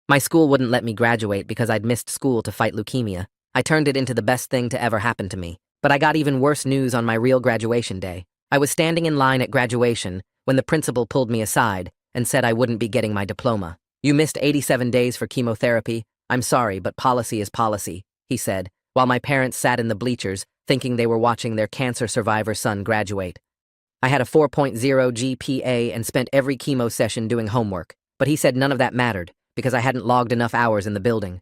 My school wouldn't let me graduate because I'd missed school to fight leukemia. I turned it into the best thing to ever happen to me. But I got even worse news on my real graduation day. I was standing in line at graduation when the principal pulled me aside and said I wouldn't be getting my diploma. "You missed 87 days for chemotherapy. I'm sorry, but policy is policy," he said, while my parents sat in the bleachers thinking they were watching their cancer survivor son graduate. I had a 4.0 GPA and spent every chemo session doing homework, but he said none of that mattered because I hadn't logged enough hours in the building.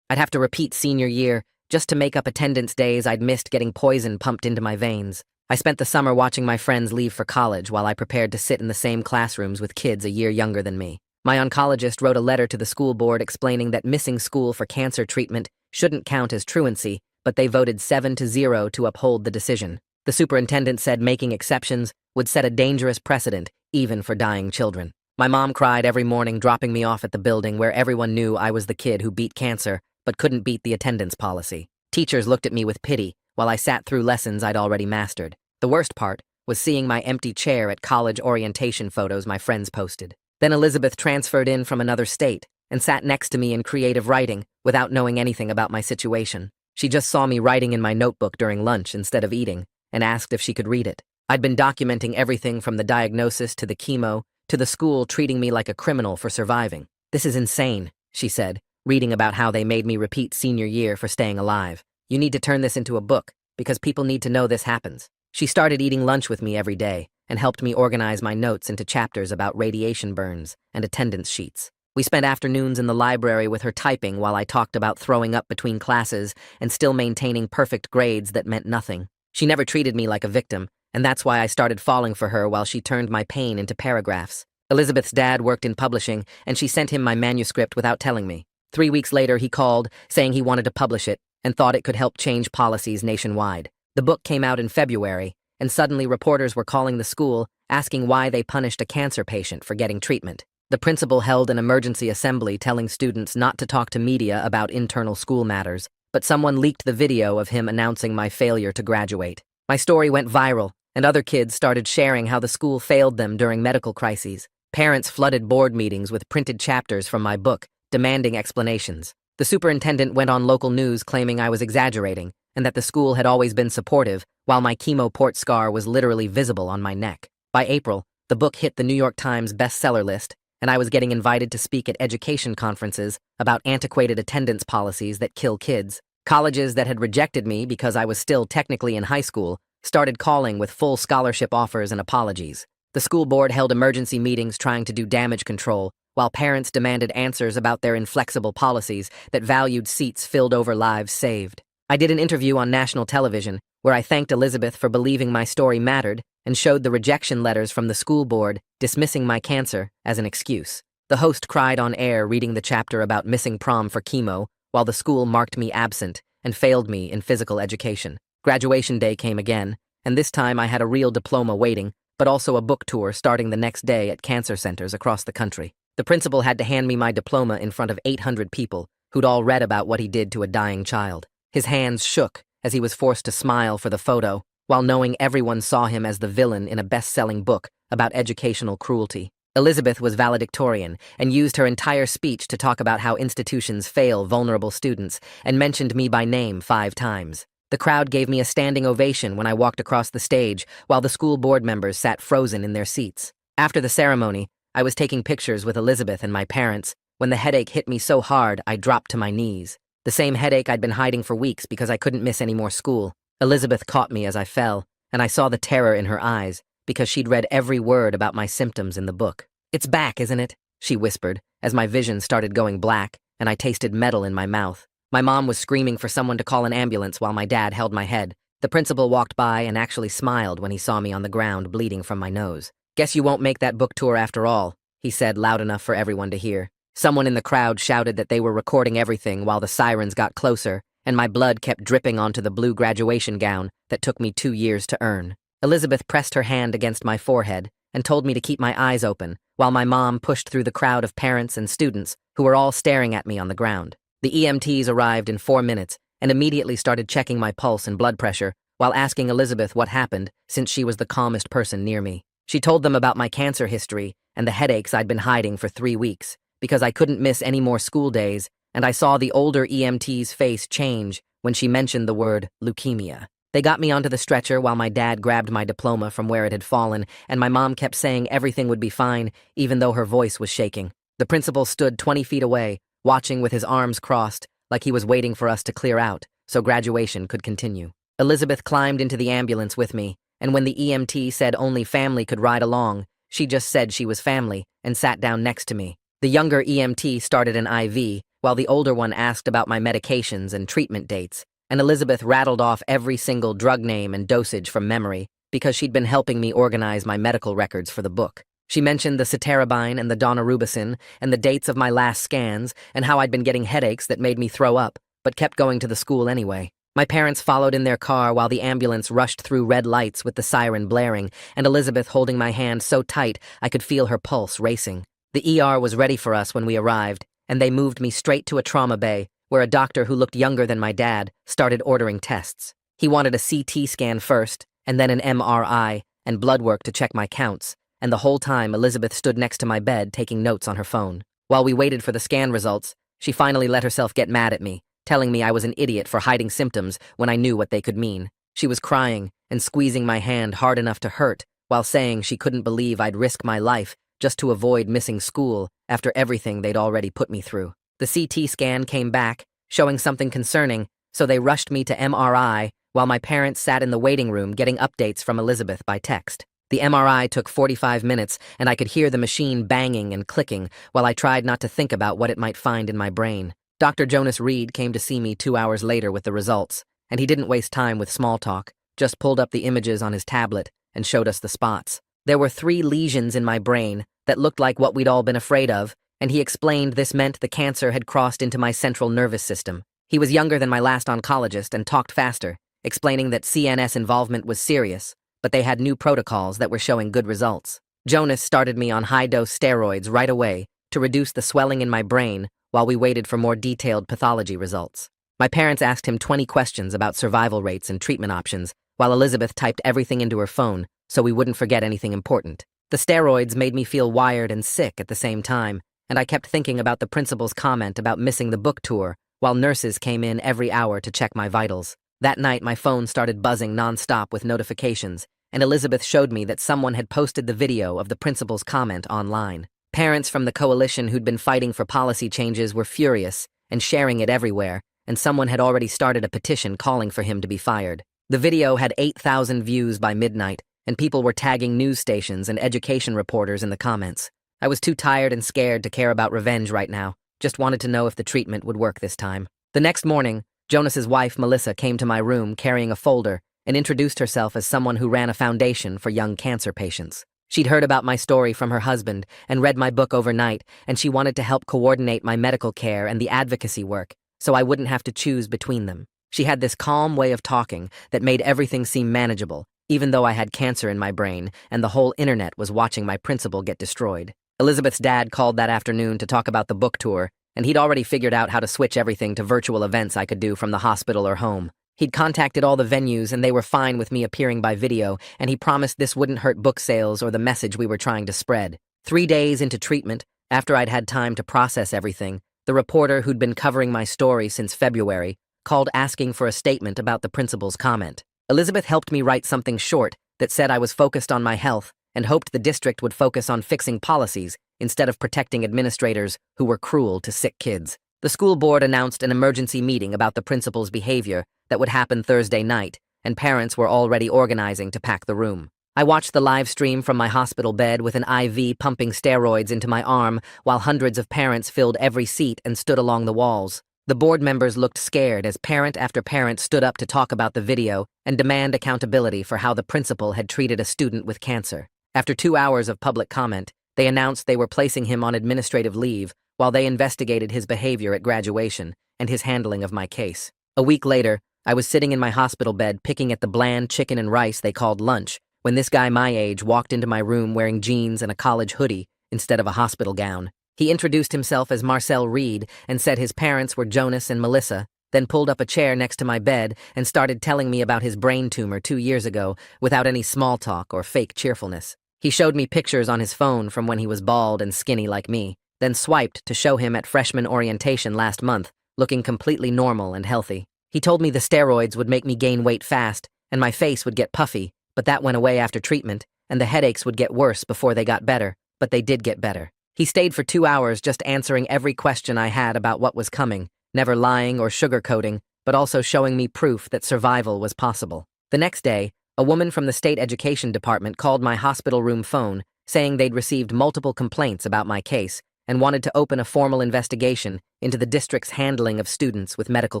I'd have to repeat senior year just to make up attendance days I'd missed getting poison pumped into my veins. I spent the summer watching my friends leave for college while I prepared to sit in the same classrooms with kids a year younger than me. My oncologist wrote a letter to the school board explaining that missing school for cancer treatment shouldn't count as truancy, but they voted 7-0 to uphold the decision. The superintendent said making exceptions would set a dangerous precedent, even for dying children. My mom cried every morning dropping me off at the building where everyone knew I was the kid who beat cancer, but couldn't beat the attendance policy. Teachers looked at me with pity while I sat through lessons I'd already mastered. The worst part was seeing my empty chair at college orientation photos my friends posted. Then Elizabeth transferred in from another state and sat next to me in creative writing without knowing anything about my situation. She just saw me writing in my notebook during lunch instead of eating and asked if she could read it. I'd been documenting everything from the diagnosis to the chemo to the school treating me like a criminal for surviving. "This is insane," she said, reading about how they made me repeat senior year for staying alive. "You need to turn this into a book because people need to know this happens." She started eating lunch with me every day and helped me organize my notes into chapters about radiation burns and attendance sheets. We spent afternoons in the library with her typing while I talked about throwing up between classes and still maintaining perfect grades that meant nothing. She never treated me like a victim, and that's why I started falling for her while she turned my pain into paragraphs. Elizabeth's dad worked in publishing, and she sent him my manuscript without telling me. 3 weeks later, he called, saying he wanted to publish it and thought it could help change policies nationwide. The book came out in February, and suddenly reporters were calling the school, asking why they punished a cancer patient for getting treatment. The principal held an emergency assembly telling students not to talk to media about internal school matters, but someone leaked the video of him announcing my failure to graduate. My story went viral, and other kids started sharing how the school failed them during medical crises. Parents flooded board meetings with printed chapters from my book, demanding explanations. The superintendent went on local news claiming I was exaggerating and that the school had always been supportive, while my chemo port scar was literally visible on my neck. By April, the book hit the New York Times bestseller list, and I was getting invited to speak at education conferences about antiquated attendance policies that kill kids. Colleges that had rejected me because I was still technically in high school started calling with full scholarship offers and apologies. The school board held emergency meetings trying to do damage control, while parents demanded answers about their inflexible policies that valued seats filled over lives saved. I did an interview on national television where I thanked Elizabeth for believing my story mattered and showed the rejection letters from the school board dismissing my cancer as an excuse. The host cried on air reading the chapter about missing prom for chemo, while the school marked me absent and failed me in physical education. Graduation day came again, and this time I had a real diploma waiting, but also a book tour starting the next day at cancer centers across the country. The principal had to hand me my diploma in front of 800 people who'd all read about what he did to a dying child. His hands shook as he was forced to smile for the photo, while knowing everyone saw him as the villain in a best-selling book about educational cruelty. Elizabeth was valedictorian and used her entire speech to talk about how institutions fail vulnerable students and mentioned me by name 5 times. The crowd gave me a standing ovation when I walked across the stage, while the school board members sat frozen in their seats. After the ceremony, I was taking pictures with Elizabeth and my parents when the headache hit me so hard I dropped to my knees. The same headache I'd been hiding for weeks because I couldn't miss any more school. Elizabeth caught me as I fell, and I saw the terror in her eyes because she'd read every word about my symptoms in the book. "It's back, isn't it?" she whispered as my vision started going black and I tasted metal in my mouth. My mom was screaming for someone to call an ambulance while my dad held my head. The principal walked by and actually smiled when he saw me on the ground bleeding from my nose. "Guess you won't make that book tour after all," he said loud enough for everyone to hear. Someone in the crowd shouted that they were recording everything while the sirens got closer, and my blood kept dripping onto the blue graduation gown that took me 2 years to earn. Elizabeth pressed her hand against my forehead and told me to keep my eyes open, while my mom pushed through the crowd of parents and students who were all staring at me on the ground. The EMTs arrived in 4 minutes and immediately started checking my pulse and blood pressure while asking Elizabeth what happened, since she was the calmest person near me. She told them about my cancer history and the headaches I'd been hiding for 3 weeks, because I couldn't miss any more school days, and I saw the older EMT's face change when she mentioned the word leukemia. They got me onto the stretcher while my dad grabbed my diploma from where it had fallen, and my mom kept saying everything would be fine, even though her voice was shaking. The principal stood 20 feet away, watching with his arms crossed, like he was waiting for us to clear out, so graduation could continue. Elizabeth climbed into the ambulance with me, and when the EMT said only family could ride along, she just said she was family and sat down next to me. The younger EMT started an IV, while the older one asked about my medications and treatment dates, and Elizabeth rattled off every single drug name and dosage from memory because she'd been helping me organize my medical records for the book. She mentioned the ceterabine and the daunorubicin and the dates of my last scans and how I'd been getting headaches that made me throw up, but kept going to the school anyway. My parents followed in their car while the ambulance rushed through red lights with the siren blaring, and Elizabeth holding my hand so tight I could feel her pulse racing. The ER was ready for us when we arrived, and they moved me straight to a trauma bay, where a doctor who looked younger than my dad started ordering tests. He wanted a CT scan first, and then an MRI, and blood work to check my counts, and the whole time Elizabeth stood next to my bed taking notes on her phone. While we waited for the scan results, she finally let herself get mad at me, telling me I was an idiot for hiding symptoms when I knew what they could mean. She was crying and squeezing my hand hard enough to hurt, while saying she couldn't believe I'd risk my life just to avoid missing school after everything they'd already put me through. The CT scan came back, showing something concerning, so they rushed me to MRI while my parents sat in the waiting room getting updates from Elizabeth by text. The MRI took 45 minutes, and I could hear the machine banging and clicking while I tried not to think about what it might find in my brain. Dr. Jonas Reed came to see me 2 hours later with the results, and he didn't waste time with small talk, just pulled up the images on his tablet and showed us the spots. There were 3 lesions in my brain that looked like what we'd all been afraid of, and he explained this meant the cancer had crossed into my central nervous system. He was younger than my last oncologist and talked faster, explaining that CNS involvement was serious, but they had new protocols that were showing good results. Jonas started me on high-dose steroids right away to reduce the swelling in my brain while we waited for more detailed pathology results. My parents asked him 20 questions about survival rates and treatment options, while Elizabeth typed everything into her phone so we wouldn't forget anything important. The steroids made me feel wired and sick at the same time, and I kept thinking about the principal's comment about missing the book tour, while nurses came in every hour to check my vitals. That night, my phone started buzzing nonstop with notifications, and Elizabeth showed me that someone had posted the video of the principal's comment online. Parents from the coalition who'd been fighting for policy changes were furious and sharing it everywhere, and someone had already started a petition calling for him to be fired. The video had 8,000 views by midnight, and people were tagging news stations and education reporters in the comments. I was too tired and scared to care about revenge right now, just wanted to know if the treatment would work this time. The next morning, Jonas's wife, Melissa, came to my room carrying a folder and introduced herself as someone who ran a foundation for young cancer patients. She'd heard about my story from her husband and read my book overnight, and she wanted to help coordinate my medical care and the advocacy work so I wouldn't have to choose between them. She had this calm way of talking that made everything seem manageable, even though I had cancer in my brain and the whole internet was watching my principal get destroyed. Elizabeth's dad called that afternoon to talk about the book tour, and he'd already figured out how to switch everything to virtual events I could do from the hospital or home. He'd contacted all the venues, and they were fine with me appearing by video, and he promised this wouldn't hurt book sales or the message we were trying to spread. 3 days into treatment, after I'd had time to process everything, the reporter who'd been covering my story since February called asking for a statement about the principal's comment. Elizabeth helped me write something short that said I was focused on my health and hoped the district would focus on fixing policies instead of protecting administrators who were cruel to sick kids. The school board announced an emergency meeting about the principal's behavior that would happen Thursday night, and parents were already organizing to pack the room. I watched the live stream from my hospital bed with an IV pumping steroids into my arm while hundreds of parents filled every seat and stood along the walls. The board members looked scared as parent after parent stood up to talk about the video and demand accountability for how the principal had treated a student with cancer. After 2 hours of public comment, they announced they were placing him on administrative leave while they investigated his behavior at graduation and his handling of my case. A week later, I was sitting in my hospital bed picking at the bland chicken and rice they called lunch when this guy my age walked into my room wearing jeans and a college hoodie instead of a hospital gown. He introduced himself as Marcel Reed and said his parents were Jonas and Melissa, then pulled up a chair next to my bed and started telling me about his brain tumor 2 years ago without any small talk or fake cheerfulness. He showed me pictures on his phone from when he was bald and skinny like me, then swiped to show him at freshman orientation last month, looking completely normal and healthy. He told me the steroids would make me gain weight fast, and my face would get puffy, but that went away after treatment, and the headaches would get worse before they got better, but they did get better. He stayed for 2 hours just answering every question I had about what was coming, never lying or sugarcoating, but also showing me proof that survival was possible. The next day, a woman from the state education department called my hospital room phone, saying they'd received multiple complaints about my case and wanted to open a formal investigation into the district's handling of students with medical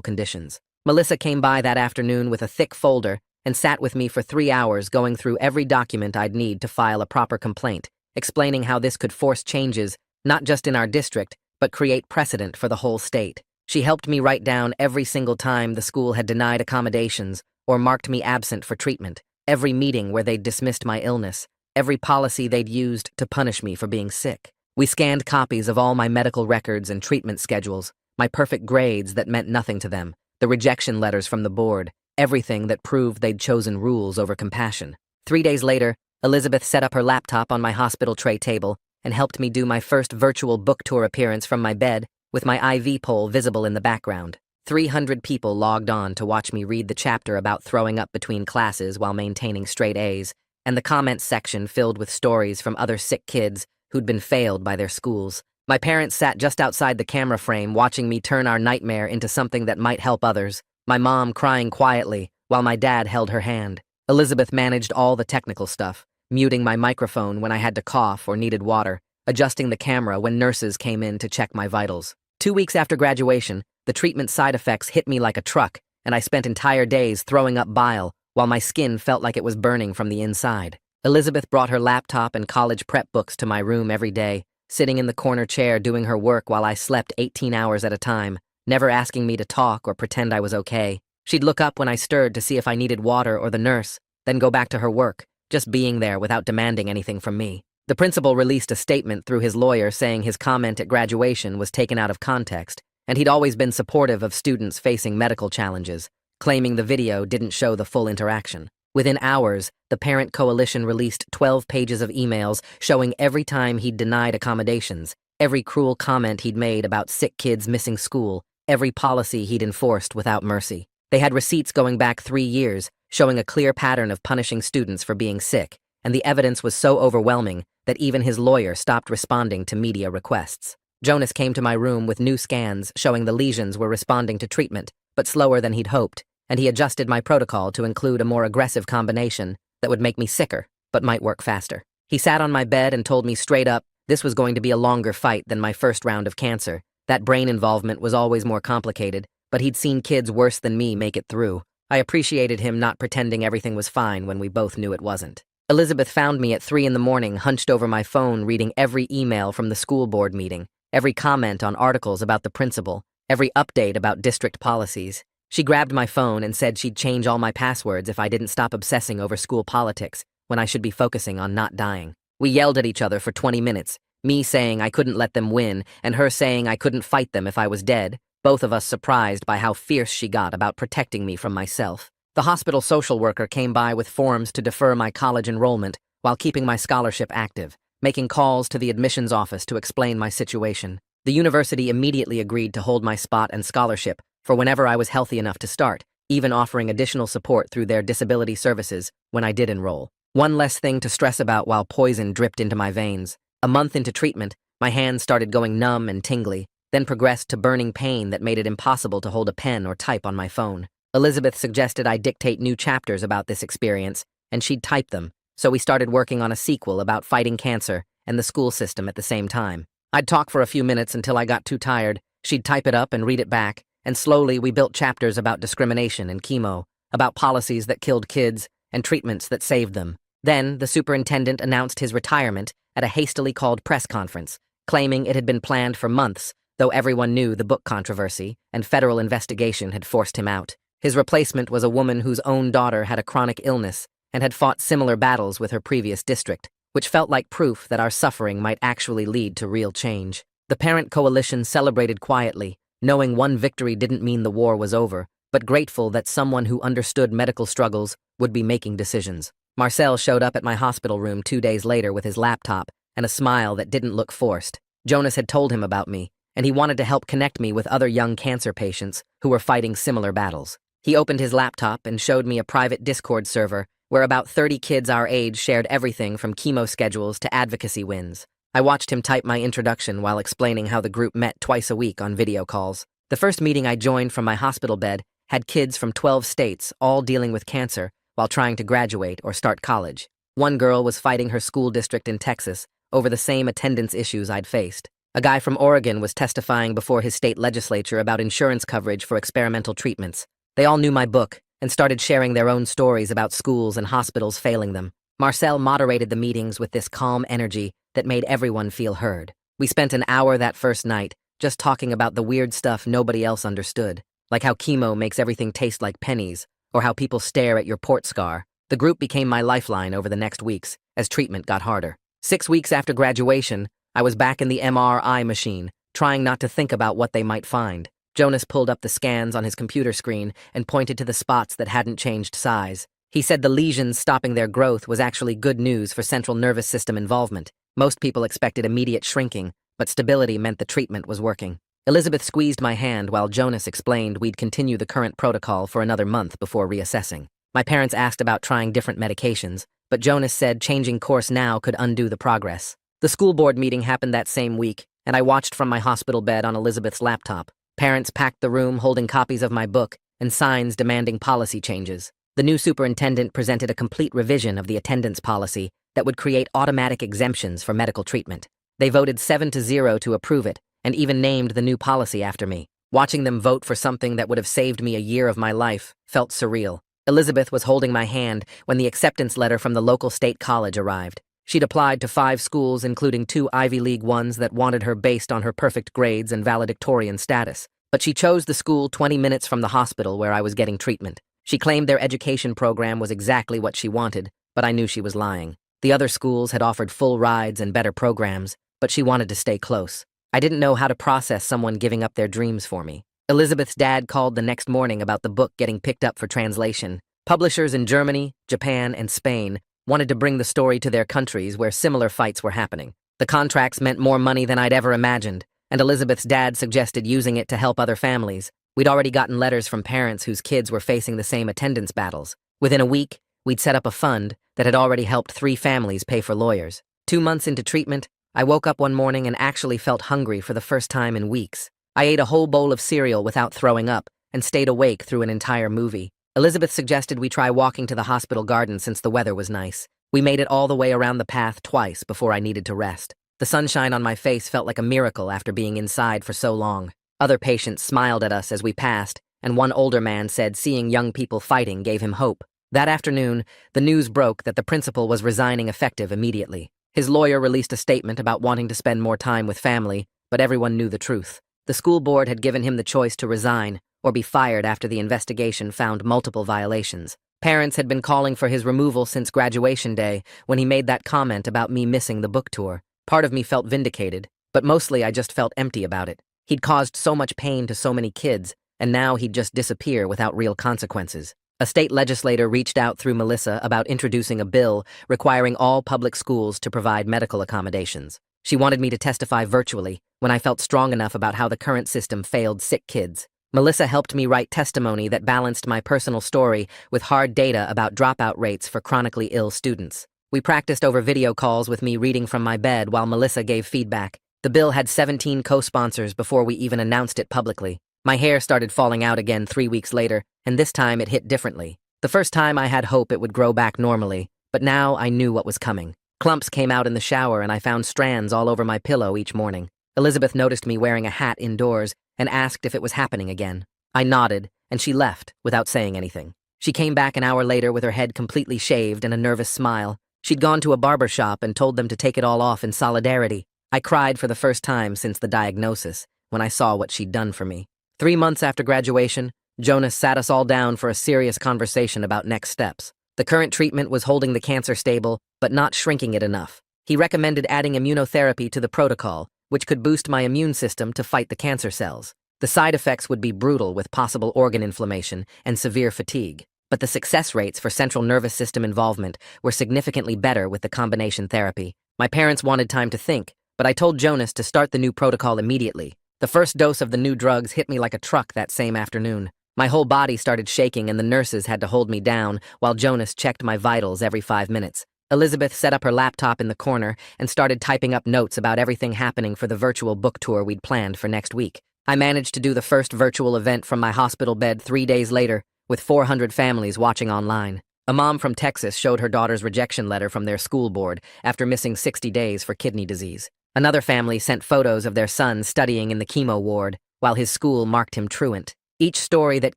conditions. Melissa came by that afternoon with a thick folder and sat with me for 3 hours going through every document I'd need to file a proper complaint, explaining how this could force changes not just in our district, but create precedent for the whole state. She helped me write down every single time the school had denied accommodations or marked me absent for treatment, every meeting where they'd dismissed my illness, every policy they'd used to punish me for being sick. We scanned copies of all my medical records and treatment schedules, my perfect grades that meant nothing to them, the rejection letters from the board, everything that proved they'd chosen rules over compassion. 3 days later, Elizabeth set up her laptop on my hospital tray table and helped me do my first virtual book tour appearance from my bed with my IV pole visible in the background. 300 people logged on to watch me read the chapter about throwing up between classes while maintaining straight A's, and the comments section filled with stories from other sick kids who'd been failed by their schools. My parents sat just outside the camera frame watching me turn our nightmare into something that might help others, my mom crying quietly while my dad held her hand. Elizabeth managed all the technical stuff, muting my microphone when I had to cough or needed water, adjusting the camera when nurses came in to check my vitals. 2 weeks after graduation, the treatment side effects hit me like a truck, and I spent entire days throwing up bile while my skin felt like it was burning from the inside. Elizabeth brought her laptop and college prep books to my room every day, sitting in the corner chair doing her work while I slept 18 hours at a time, never asking me to talk or pretend I was okay. She'd look up when I stirred to see if I needed water or the nurse, then go back to her work, just being there without demanding anything from me. The principal released a statement through his lawyer saying his comment at graduation was taken out of context, and he'd always been supportive of students facing medical challenges, claiming the video didn't show the full interaction. Within hours, the parent coalition released 12 pages of emails showing every time he'd denied accommodations, every cruel comment he'd made about sick kids missing school, every policy he'd enforced without mercy. They had receipts going back 3 years, showing a clear pattern of punishing students for being sick, and the evidence was so overwhelming that even his lawyer stopped responding to media requests. Jonas came to my room with new scans showing the lesions were responding to treatment, but slower than he'd hoped, and he adjusted my protocol to include a more aggressive combination that would make me sicker, but might work faster. He sat on my bed and told me straight up this was going to be a longer fight than my first round of cancer. That brain involvement was always more complicated, but he'd seen kids worse than me make it through. I appreciated him not pretending everything was fine when we both knew it wasn't. Elizabeth found me at 3 a.m, hunched over my phone reading every email from the school board meeting, every comment on articles about the principal, every update about district policies. She grabbed my phone and said she'd change all my passwords if I didn't stop obsessing over school politics when I should be focusing on not dying. We yelled at each other for 20 minutes, me saying I couldn't let them win and her saying I couldn't fight them if I was dead, both of us surprised by how fierce she got about protecting me from myself. The hospital social worker came by with forms to defer my college enrollment while keeping my scholarship active, making calls to the admissions office to explain my situation. The university immediately agreed to hold my spot and scholarship for whenever I was healthy enough to start, even offering additional support through their disability services when I did enroll. One less thing to stress about while poison dripped into my veins. A month into treatment, my hands started going numb and tingly, then progressed to burning pain that made it impossible to hold a pen or type on my phone. Elizabeth suggested I dictate new chapters about this experience, and she'd type them, so we started working on a sequel about fighting cancer and the school system at the same time. I'd talk for a few minutes until I got too tired, she'd type it up and read it back, and slowly we built chapters about discrimination and chemo, about policies that killed kids and treatments that saved them. Then, the superintendent announced his retirement at a hastily called press conference, claiming it had been planned for months, though everyone knew the book controversy and federal investigation had forced him out. His replacement was a woman whose own daughter had a chronic illness and had fought similar battles with her previous district, which felt like proof that our suffering might actually lead to real change. The parent coalition celebrated quietly, knowing one victory didn't mean the war was over, but grateful that someone who understood medical struggles would be making decisions. Marcel showed up at my hospital room 2 days later with his laptop and a smile that didn't look forced. Jonas had told him about me, and he wanted to help connect me with other young cancer patients who were fighting similar battles. He opened his laptop and showed me a private Discord server where about 30 kids our age shared everything from chemo schedules to advocacy wins. I watched him type my introduction while explaining how the group met twice a week on video calls. The first meeting I joined from my hospital bed had kids from 12 states all dealing with cancer while trying to graduate or start college. One girl was fighting her school district in Texas over the same attendance issues I'd faced. A guy from Oregon was testifying before his state legislature about insurance coverage for experimental treatments. They all knew my book and started sharing their own stories about schools and hospitals failing them. Marcel moderated the meetings with this calm energy that made everyone feel heard. We spent an hour that first night just talking about the weird stuff nobody else understood, like how chemo makes everything taste like pennies, or how people stare at your port scar. The group became my lifeline over the next weeks as treatment got harder. 6 weeks after graduation, I was back in the MRI machine, trying not to think about what they might find. Jonas pulled up the scans on his computer screen and pointed to the spots that hadn't changed size. He said the lesions stopping their growth was actually good news for central nervous system involvement. Most people expected immediate shrinking, but stability meant the treatment was working. Elizabeth squeezed my hand while Jonas explained we'd continue the current protocol for another month before reassessing. My parents asked about trying different medications, but Jonas said changing course now could undo the progress. The school board meeting happened that same week, and I watched from my hospital bed on Elizabeth's laptop. Parents packed the room holding copies of my book and signs demanding policy changes. The new superintendent presented a complete revision of the attendance policy that would create automatic exemptions for medical treatment. They voted 7-0 to approve it, and even named the new policy after me. Watching them vote for something that would have saved me a year of my life felt surreal. Elizabeth was holding my hand when the acceptance letter from the local state college arrived. She'd applied to 5 schools, including 2 Ivy League ones that wanted her based on her perfect grades and valedictorian status. But she chose the school 20 minutes from the hospital where I was getting treatment. She claimed their education program was exactly what she wanted, but I knew she was lying. The other schools had offered full rides and better programs, but she wanted to stay close. I didn't know how to process someone giving up their dreams for me. Elizabeth's dad called the next morning about the book getting picked up for translation. Publishers in Germany, Japan, and Spain wanted to bring the story to their countries where similar fights were happening. The contracts meant more money than I'd ever imagined, and Elizabeth's dad suggested using it to help other families. We'd already gotten letters from parents whose kids were facing the same attendance battles. Within a week, we'd set up a fund that had already helped 3 families pay for lawyers. 2 months into treatment, I woke up one morning and actually felt hungry for the first time in weeks. I ate a whole bowl of cereal without throwing up and stayed awake through an entire movie. Elizabeth suggested we try walking to the hospital garden since the weather was nice. We made it all the way around the path twice before I needed to rest. The sunshine on my face felt like a miracle after being inside for so long. Other patients smiled at us as we passed, and one older man said seeing young people fighting gave him hope. That afternoon, the news broke that the principal was resigning effective immediately. His lawyer released a statement about wanting to spend more time with family, but everyone knew the truth. The school board had given him the choice to resign or be fired after the investigation found multiple violations. Parents had been calling for his removal since graduation day when he made that comment about me missing the book tour. Part of me felt vindicated, but mostly I just felt empty about it. He'd caused so much pain to so many kids, and now he'd just disappear without real consequences. A state legislator reached out through Melissa about introducing a bill requiring all public schools to provide medical accommodations. She wanted me to testify virtually when I felt strong enough about how the current system failed sick kids. Melissa helped me write testimony that balanced my personal story with hard data about dropout rates for chronically ill students. We practiced over video calls with me reading from my bed while Melissa gave feedback. The bill had 17 co-sponsors before we even announced it publicly. My hair started falling out again 3 weeks later, and this time it hit differently. The first time I had hope it would grow back normally, but now I knew what was coming. Clumps came out in the shower and I found strands all over my pillow each morning. Elizabeth noticed me wearing a hat indoors and asked if it was happening again. I nodded, and she left without saying anything. She came back an hour later with her head completely shaved and a nervous smile. She'd gone to a barber shop and told them to take it all off in solidarity. I cried for the first time since the diagnosis when I saw what she'd done for me. 3 months after graduation, Jonas sat us all down for a serious conversation about next steps. The current treatment was holding the cancer stable, but not shrinking it enough. He recommended adding immunotherapy to the protocol, which could boost my immune system to fight the cancer cells. The side effects would be brutal with possible organ inflammation and severe fatigue, but the success rates for central nervous system involvement were significantly better with the combination therapy. My parents wanted time to think, but I told Jonas to start the new protocol immediately. The first dose of the new drugs hit me like a truck that same afternoon. My whole body started shaking and the nurses had to hold me down while Jonas checked my vitals every 5 minutes. Elizabeth set up her laptop in the corner and started typing up notes about everything happening for the virtual book tour we'd planned for next week. I managed to do the first virtual event from my hospital bed 3 days later, with 400 families watching online. A mom from Texas showed her daughter's rejection letter from their school board after missing 60 days for kidney disease. Another family sent photos of their son studying in the chemo ward, while his school marked him truant. Each story that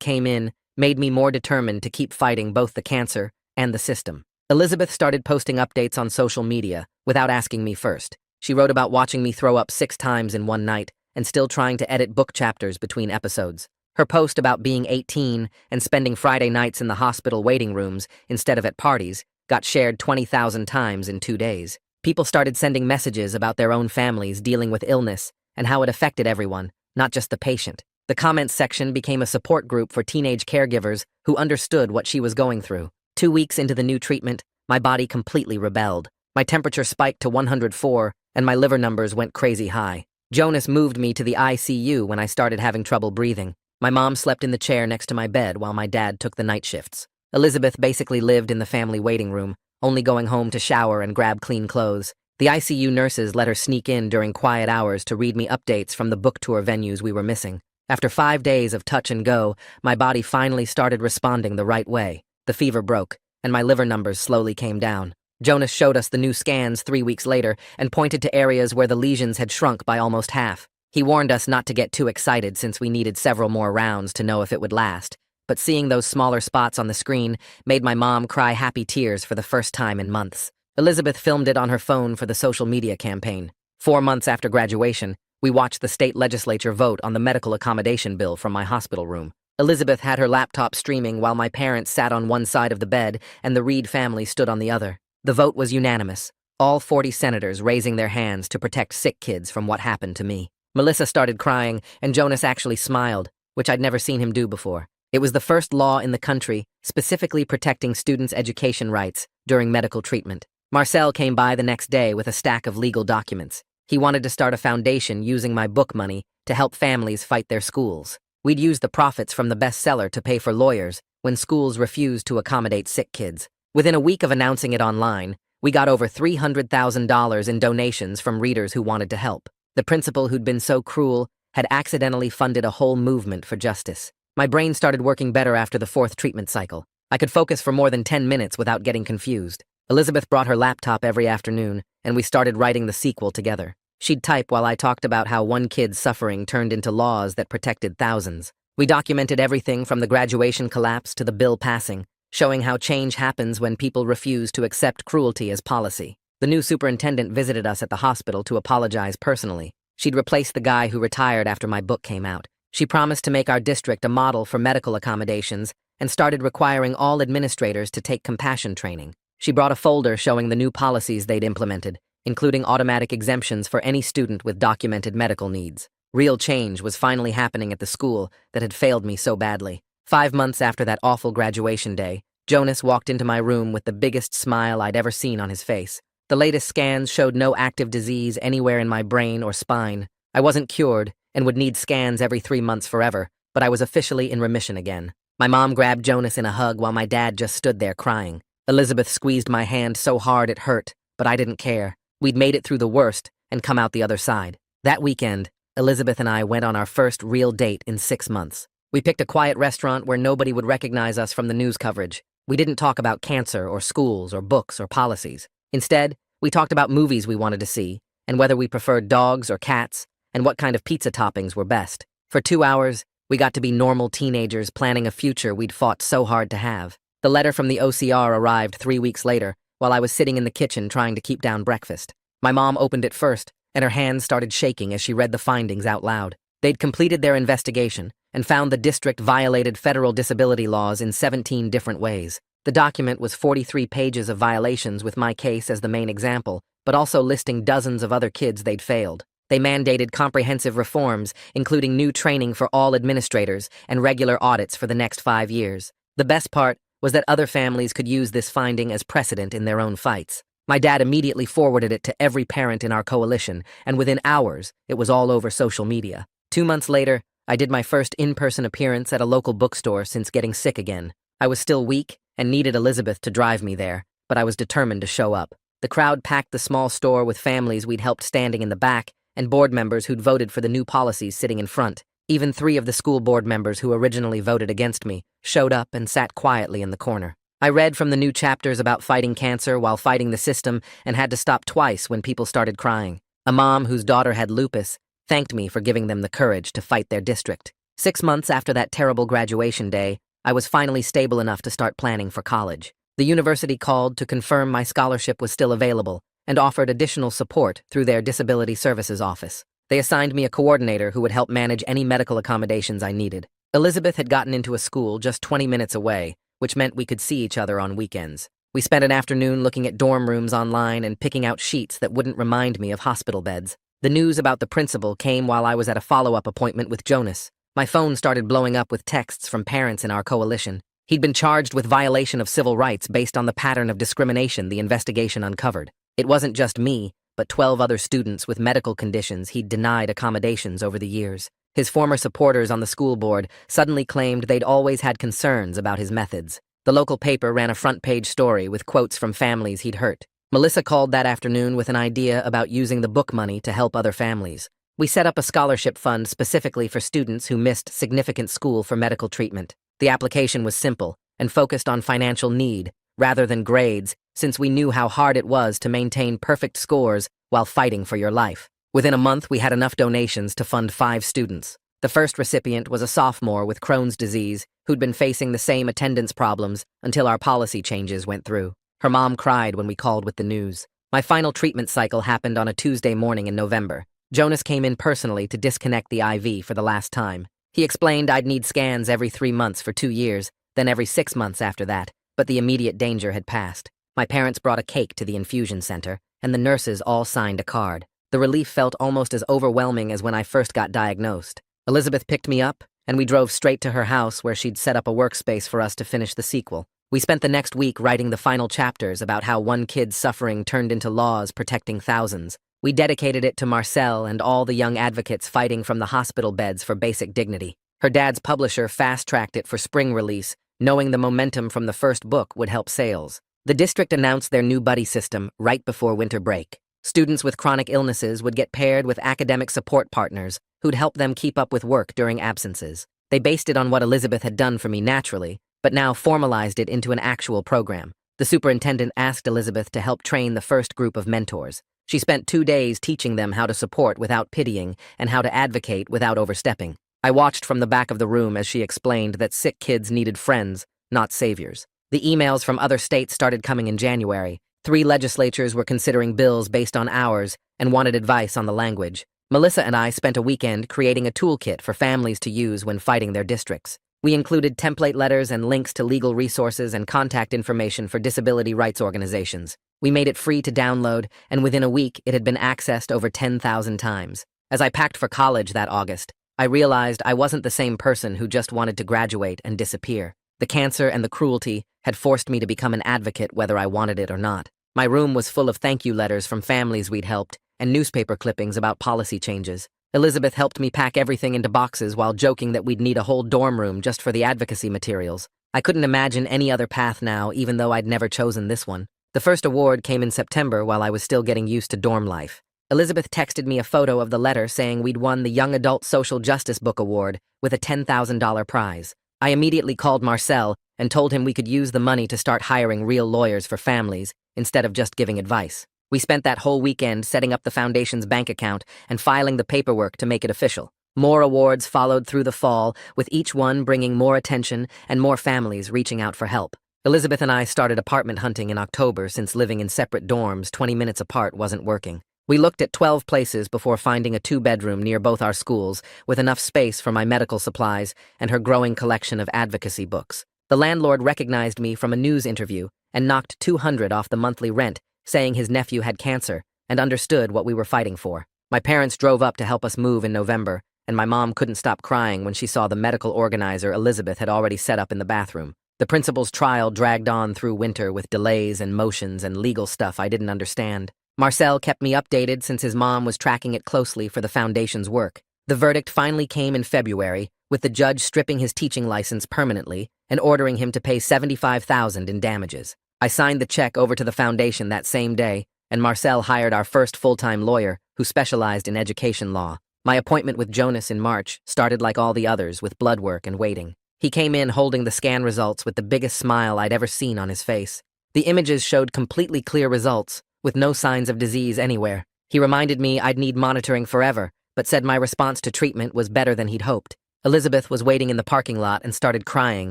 came in made me more determined to keep fighting both the cancer and the system. Elizabeth started posting updates on social media without asking me first. She wrote about watching me throw up 6 times in one night and still trying to edit book chapters between episodes. Her post about being 18 and spending Friday nights in the hospital waiting rooms instead of at parties got shared 20,000 times in 2 days. People started sending messages about their own families dealing with illness and how it affected everyone, not just the patient. The comments section became a support group for teenage caregivers who understood what she was going through. 2 weeks into the new treatment, my body completely rebelled. My temperature spiked to 104, and my liver numbers went crazy high. Jonas moved me to the ICU when I started having trouble breathing. My mom slept in the chair next to my bed while my dad took the night shifts. Elizabeth basically lived in the family waiting room, only going home to shower and grab clean clothes. The ICU nurses let her sneak in during quiet hours to read me updates from the book tour venues we were missing. After 5 days of touch and go, my body finally started responding the right way. The fever broke, and my liver numbers slowly came down. Jonas showed us the new scans 3 weeks later and pointed to areas where the lesions had shrunk by almost half. He warned us not to get too excited since we needed several more rounds to know if it would last, but seeing those smaller spots on the screen made my mom cry happy tears for the first time in months. Elizabeth filmed it on her phone for the social media campaign. 4 months after graduation, we watched the state legislature vote on the medical accommodation bill from my hospital room. Elizabeth had her laptop streaming while my parents sat on one side of the bed and the Reed family stood on the other. The vote was unanimous, all 40 senators raising their hands to protect sick kids from what happened to me. Melissa started crying, and Jonas actually smiled, which I'd never seen him do before. It was the first law in the country specifically protecting students' education rights during medical treatment. Marcel came by the next day with a stack of legal documents. He wanted to start a foundation using my book money to help families fight their schools. We'd use the profits from the bestseller to pay for lawyers when schools refused to accommodate sick kids. Within a week of announcing it online, we got over $300,000 in donations from readers who wanted to help. The principal who'd been so cruel had accidentally funded a whole movement for justice. My brain started working better after the 4th treatment cycle. I could focus for more than 10 minutes without getting confused. Elizabeth brought her laptop every afternoon, and we started writing the sequel together. She'd type while I talked about how one kid's suffering turned into laws that protected thousands. We documented everything from the graduation collapse to the bill passing, showing how change happens when people refuse to accept cruelty as policy. The new superintendent visited us at the hospital to apologize personally. She'd replaced the guy who retired after my book came out. She promised to make our district a model for medical accommodations and started requiring all administrators to take compassion training. She brought a folder showing the new policies they'd implemented, including automatic exemptions for any student with documented medical needs. Real change was finally happening at the school that had failed me so badly. 5 months after that awful graduation day, Jonas walked into my room with the biggest smile I'd ever seen on his face. The latest scans showed no active disease anywhere in my brain or spine. I wasn't cured and would need scans every 3 months forever, but I was officially in remission again. My mom grabbed Jonas in a hug while my dad just stood there crying. Elizabeth squeezed my hand so hard it hurt, but I didn't care. We'd made it through the worst and come out the other side. That weekend, Elizabeth and I went on our first real date in 6 months. We picked a quiet restaurant where nobody would recognize us from the news coverage. We didn't talk about cancer or schools or books or policies. Instead, we talked about movies we wanted to see, and whether we preferred dogs or cats, and what kind of pizza toppings were best. For 2 hours, we got to be normal teenagers planning a future we'd fought so hard to have. The letter from the OCR arrived 3 weeks later, while I was sitting in the kitchen trying to keep down breakfast. My mom opened it first, and her hands started shaking as she read the findings out loud. They'd completed their investigation and found the district violated federal disability laws in 17 different ways. The document was 43 pages of violations with my case as the main example, but also listing dozens of other kids they'd failed. They mandated comprehensive reforms, including new training for all administrators and regular audits for the next 5 years. The best part was that other families could use this finding as precedent in their own fights. My dad immediately forwarded it to every parent in our coalition, and within hours, it was all over social media. 2 months later, I did my first in-person appearance at a local bookstore since getting sick again. I was still weak and needed Elizabeth to drive me there, but I was determined to show up. The crowd packed the small store with families we'd helped standing in the back and board members who'd voted for the new policies sitting in front. Even 3 of the school board members who originally voted against me showed up and sat quietly in the corner. I read from the new chapters about fighting cancer while fighting the system and had to stop twice when people started crying. A mom whose daughter had lupus thanked me for giving them the courage to fight their district. 6 months after that terrible graduation day, I was finally stable enough to start planning for college. The university called to confirm my scholarship was still available and offered additional support through their Disability Services office. They assigned me a coordinator who would help manage any medical accommodations I needed. Elizabeth had gotten into a school just 20 minutes away, which meant we could see each other on weekends. We spent an afternoon looking at dorm rooms online and picking out sheets that wouldn't remind me of hospital beds. The news about the principal came while I was at a follow-up appointment with Jonas. My phone started blowing up with texts from parents in our coalition. He'd been charged with violation of civil rights based on the pattern of discrimination the investigation uncovered. It wasn't just me, but 12 other students with medical conditions he'd denied accommodations over the years. His former supporters on the school board suddenly claimed they'd always had concerns about his methods. The local paper ran a front-page story with quotes from families he'd hurt. Melissa called that afternoon with an idea about using the book money to help other families. We set up a scholarship fund specifically for students who missed significant school for medical treatment. The application was simple and focused on financial need rather than grades, since we knew how hard it was to maintain perfect scores while fighting for your life. Within a month, we had enough donations to fund 5 students. The first recipient was a sophomore with Crohn's disease who'd been facing the same attendance problems until our policy changes went through. Her mom cried when we called with the news. My final treatment cycle happened on a Tuesday morning in November. Jonas came in personally to disconnect the IV for the last time. He explained I'd need scans every 3 months for 2 years, then every 6 months after that, but the immediate danger had passed. My parents brought a cake to the infusion center, and the nurses all signed a card. The relief felt almost as overwhelming as when I first got diagnosed. Elizabeth picked me up, and we drove straight to her house where she'd set up a workspace for us to finish the sequel. We spent the next week writing the final chapters about how one kid's suffering turned into laws protecting thousands. We dedicated it to Marcel and all the young advocates fighting from the hospital beds for basic dignity. Her dad's publisher fast-tracked it for spring release, knowing the momentum from the first book would help sales. The district announced their new buddy system right before winter break. Students with chronic illnesses would get paired with academic support partners who'd help them keep up with work during absences. They based it on what Elizabeth had done for me naturally, but now formalized it into an actual program. The superintendent asked Elizabeth to help train the first group of mentors. She spent 2 days teaching them how to support without pitying and how to advocate without overstepping. I watched from the back of the room as she explained that sick kids needed friends, not saviors. The emails from other states started coming in January. 3 legislatures were considering bills based on ours and wanted advice on the language. Melissa and I spent a weekend creating a toolkit for families to use when fighting their districts. We included template letters and links to legal resources and contact information for disability rights organizations. We made it free to download, and within a week, it had been accessed over 10,000 times. As I packed for college that August, I realized I wasn't the same person who just wanted to graduate and disappear. The cancer and the cruelty had forced me to become an advocate whether I wanted it or not. My room was full of thank you letters from families we'd helped and newspaper clippings about policy changes. Elizabeth helped me pack everything into boxes while joking that we'd need a whole dorm room just for the advocacy materials. I couldn't imagine any other path now, even though I'd never chosen this one. The first award came in September while I was still getting used to dorm life. Elizabeth texted me a photo of the letter saying we'd won the Young Adult Social Justice Book Award with a $10,000 prize. I immediately called Marcel and told him we could use the money to start hiring real lawyers for families instead of just giving advice. We spent that whole weekend setting up the foundation's bank account and filing the paperwork to make it official. More awards followed through the fall, with each one bringing more attention and more families reaching out for help. Elizabeth and I started apartment hunting in October since living in separate dorms 20 minutes apart wasn't working. We looked at 12 places before finding a 2-bedroom near both our schools with enough space for my medical supplies and her growing collection of advocacy books. The landlord recognized me from a news interview and knocked $200 off the monthly rent, saying his nephew had cancer and understood what we were fighting for. My parents drove up to help us move in November, and my mom couldn't stop crying when she saw the medical organizer Elizabeth had already set up in the bathroom. The principal's trial dragged on through winter with delays and motions and legal stuff I didn't understand. Marcel kept me updated since his mom was tracking it closely for the foundation's work. The verdict finally came in February, with the judge stripping his teaching license permanently and ordering him to pay $75,000 in damages. I signed the check over to the foundation that same day, and Marcel hired our first full-time lawyer who specialized in education law. My appointment with Jonas in March started like all the others, with blood work and waiting. He came in holding the scan results with the biggest smile I'd ever seen on his face. The images showed completely clear results, with no signs of disease anywhere. He reminded me I'd need monitoring forever, but said my response to treatment was better than he'd hoped. Elizabeth was waiting in the parking lot and started crying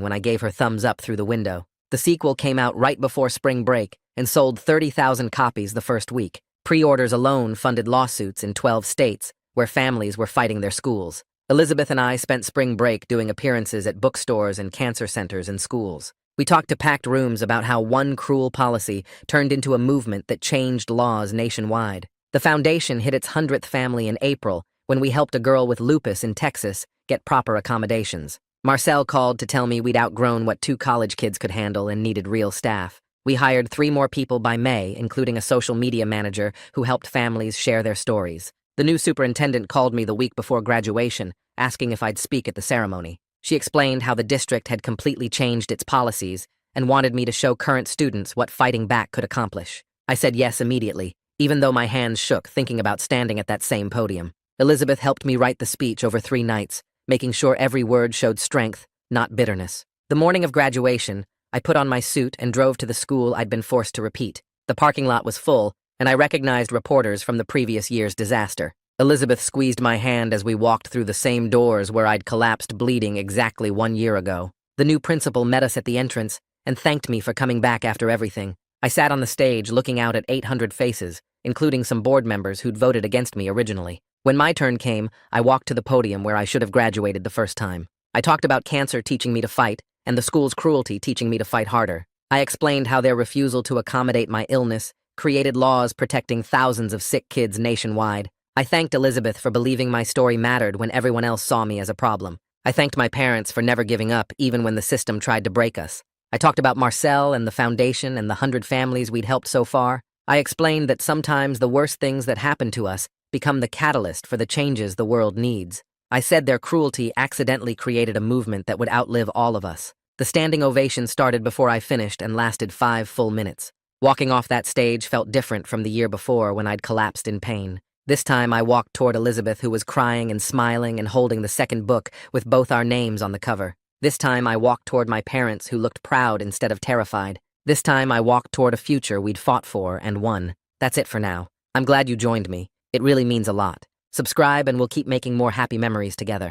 when I gave her thumbs up through the window. The sequel came out right before spring break and sold 30,000 copies the first week. Pre-orders alone funded lawsuits in 12 states, where families were fighting their schools. Elizabeth and I spent spring break doing appearances at bookstores and cancer centers and schools. We talked to packed rooms about how one cruel policy turned into a movement that changed laws nationwide. The foundation hit its 100th family in April when we helped a girl with lupus in Texas get proper accommodations. Marcel called to tell me we'd outgrown what 2 college kids could handle and needed real staff. We hired 3 more people by May, including a social media manager who helped families share their stories. The new superintendent called me the week before graduation, asking if I'd speak at the ceremony. She explained how the district had completely changed its policies and wanted me to show current students what fighting back could accomplish. I said yes immediately, even though my hands shook thinking about standing at that same podium. Elizabeth helped me write the speech over 3 nights, making sure every word showed strength, not bitterness. The morning of graduation, I put on my suit and drove to the school I'd been forced to repeat. The parking lot was full, and I recognized reporters from the previous year's disaster. Elizabeth squeezed my hand as we walked through the same doors where I'd collapsed bleeding exactly 1 year ago. The new principal met us at the entrance and thanked me for coming back after everything. I sat on the stage looking out at 800 faces, including some board members who'd voted against me originally. When my turn came, I walked to the podium where I should have graduated the first time. I talked about cancer teaching me to fight and the school's cruelty teaching me to fight harder. I explained how their refusal to accommodate my illness created laws protecting thousands of sick kids nationwide. I thanked Elizabeth for believing my story mattered when everyone else saw me as a problem. I thanked my parents for never giving up even when the system tried to break us. I talked about Marcel and the foundation and the 100 families we'd helped so far. I explained that sometimes the worst things that happen to us become the catalyst for the changes the world needs. I said their cruelty accidentally created a movement that would outlive all of us. The standing ovation started before I finished and lasted 5 full minutes. Walking off that stage felt different from the year before when I'd collapsed in pain. This time I walked toward Elizabeth, who was crying and smiling and holding the second book with both our names on the cover. This time I walked toward my parents, who looked proud instead of terrified. This time I walked toward a future we'd fought for and won. That's it for now. I'm glad you joined me. It really means a lot. Subscribe and we'll keep making more happy memories together.